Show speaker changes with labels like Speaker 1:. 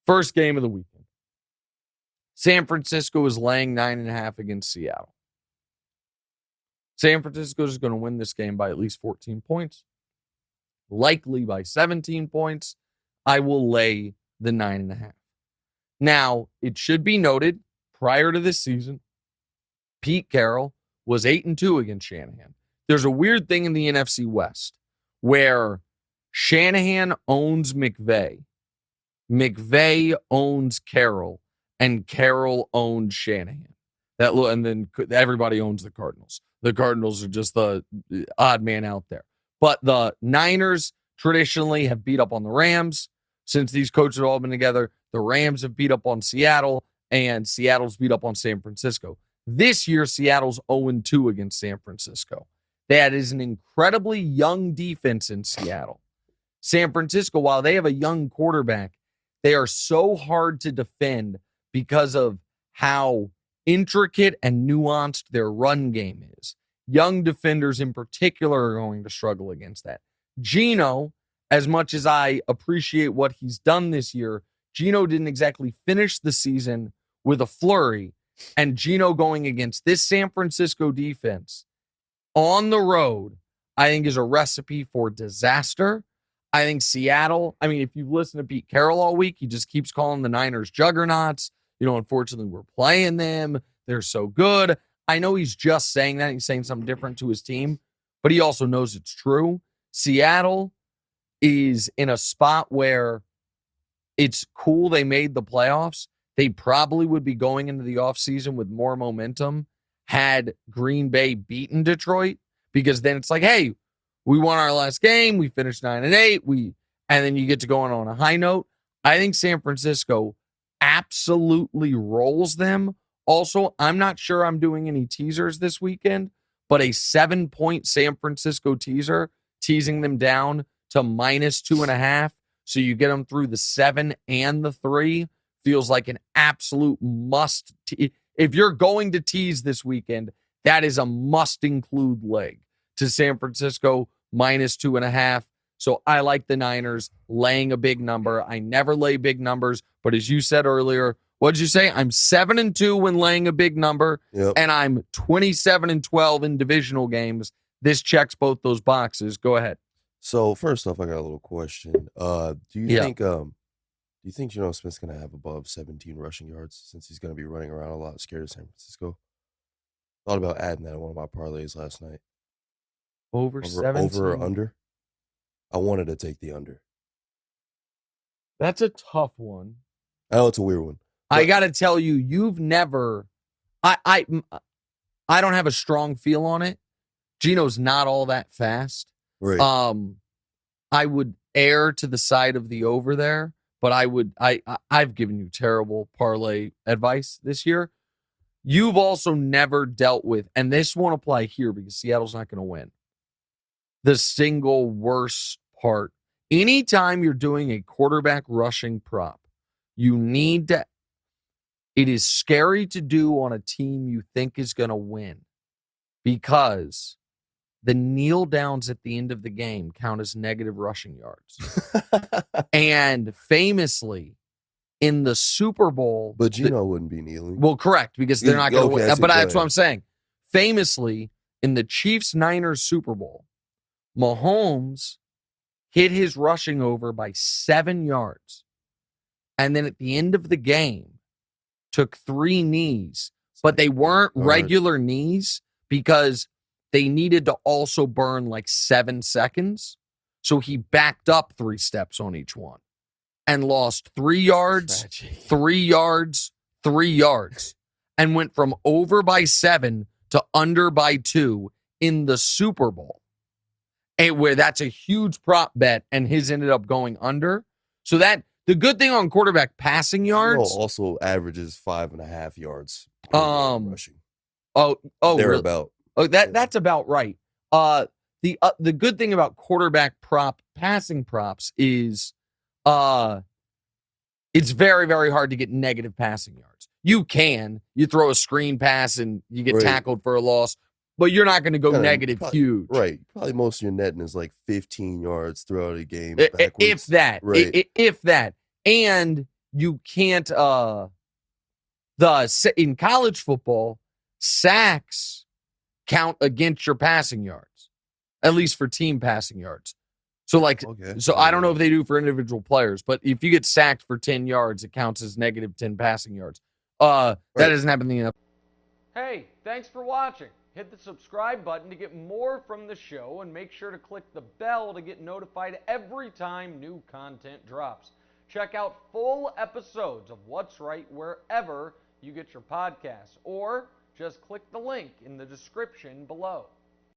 Speaker 1: First game of the weekend. San Francisco is laying 9.5 against Seattle. San Francisco is going to win this game by at least 14 points. Likely by 17 points. I will lay the 9.5. Now, it should be noted, prior to this season, Pete Carroll was 8-2 against Shanahan. There's a weird thing in the NFC West where Shanahan owns McVay owns Carroll, and Carroll owns Shanahan. And then everybody owns the Cardinals. The Cardinals are just the odd man out there. But the Niners traditionally have beat up on the Rams. Since these coaches have all been together, the Rams have beat up on Seattle, and Seattle's beat up on San Francisco. This year, Seattle's 0-2 against San Francisco. That is an incredibly young defense in Seattle. San Francisco, while they have a young quarterback, they are so hard to defend because of how intricate and nuanced their run game is. Young defenders in particular are going to struggle against that. Geno, as much as I appreciate what he's done this year, Geno didn't exactly finish the season with a flurry. And Geno going against this San Francisco defense on the road, I think is a recipe for disaster. I think Seattle, if you've listened to Pete Carroll all week, he just keeps calling the Niners juggernauts. Unfortunately, we're playing them. They're so good. I know he's just saying that. He's saying something different to his team, but he also knows it's true. Seattle is in a spot where it's cool they made the playoffs. They probably would be going into the offseason with more momentum had Green Bay beaten Detroit, because then it's like, hey, we won our last game. We finished 9-8. And then you get to go on a high note. I think San Francisco absolutely rolls them. Also, I'm not sure I'm doing any teasers this weekend, but a 7-point San Francisco teaser, teasing them down to -2.5. So you get them through the 7 and the 3. Feels like an absolute must. If you're going to tease this weekend, that is a must include leg to San Francisco -2.5. So I like the Niners laying a big number. I never lay big numbers, but as you said earlier, what did you say? I'm 7-2 when laying a big number, and I'm 27-12 in divisional games. This checks both those boxes. Go ahead.
Speaker 2: So first off, I got a little question. Do you think Geno Smith's going to have above 17 rushing yards since he's going to be running around a lot, scared of San Francisco? Thought about adding that in one of my parlays last night.
Speaker 1: Over 17?
Speaker 2: Over or under? I wanted to take the under.
Speaker 1: That's a tough one.
Speaker 2: I know it's a weird one.
Speaker 1: I got to tell you, you've never... I don't have a strong feel on it. Geno's not all that fast.
Speaker 2: Right.
Speaker 1: I would err to the side of the over there, but I've given you terrible parlay advice this year. You've also never dealt with, and this won't apply here because Seattle's not going to win, the single worst part. Anytime you're doing a quarterback rushing prop, you need to, it is scary to do on a team you think is going to win because the kneel downs at the end of the game count as negative rushing yards. And famously, in the Super Bowl...
Speaker 2: But Geno wouldn't be kneeling.
Speaker 1: Well, correct, because they're not going to win. But that's what I'm saying. Famously, in the Chiefs-Niners Super Bowl, Mahomes hit his rushing over by 7 yards. And then at the end of the game, took 3 knees. But they weren't regular knees because they needed to also burn like 7 seconds. So he backed up 3 steps on each one and lost 3 yards, 3 yards, 3 yards, and went from over by 7 to under by 2 in the Super Bowl. And where that's a huge prop bet, and his ended up going under. So that the good thing on quarterback passing yards
Speaker 2: also averages 5.5 yards rushing.
Speaker 1: Thereabout. Really? That's about right. The good thing about quarterback passing props is it's very, very hard to get negative passing yards. You throw a screen pass and you get tackled for a loss, but you're not going to go negative huge.
Speaker 2: Right. Probably most of your netting is like 15 yards throughout a game.
Speaker 1: If that. And you can't in college football, sacks count against your passing yards, at least for team passing yards. So I don't know if they do for individual players, but if you get sacked for 10 yards, it counts as negative 10 passing yards. That doesn't happen in the NFL.
Speaker 3: Hey, thanks for watching. Hit the subscribe button to get more from the show, and make sure to click the bell to get notified every time new content drops. Check out full episodes of What's Right wherever you get your podcasts, or just click the link in the description below.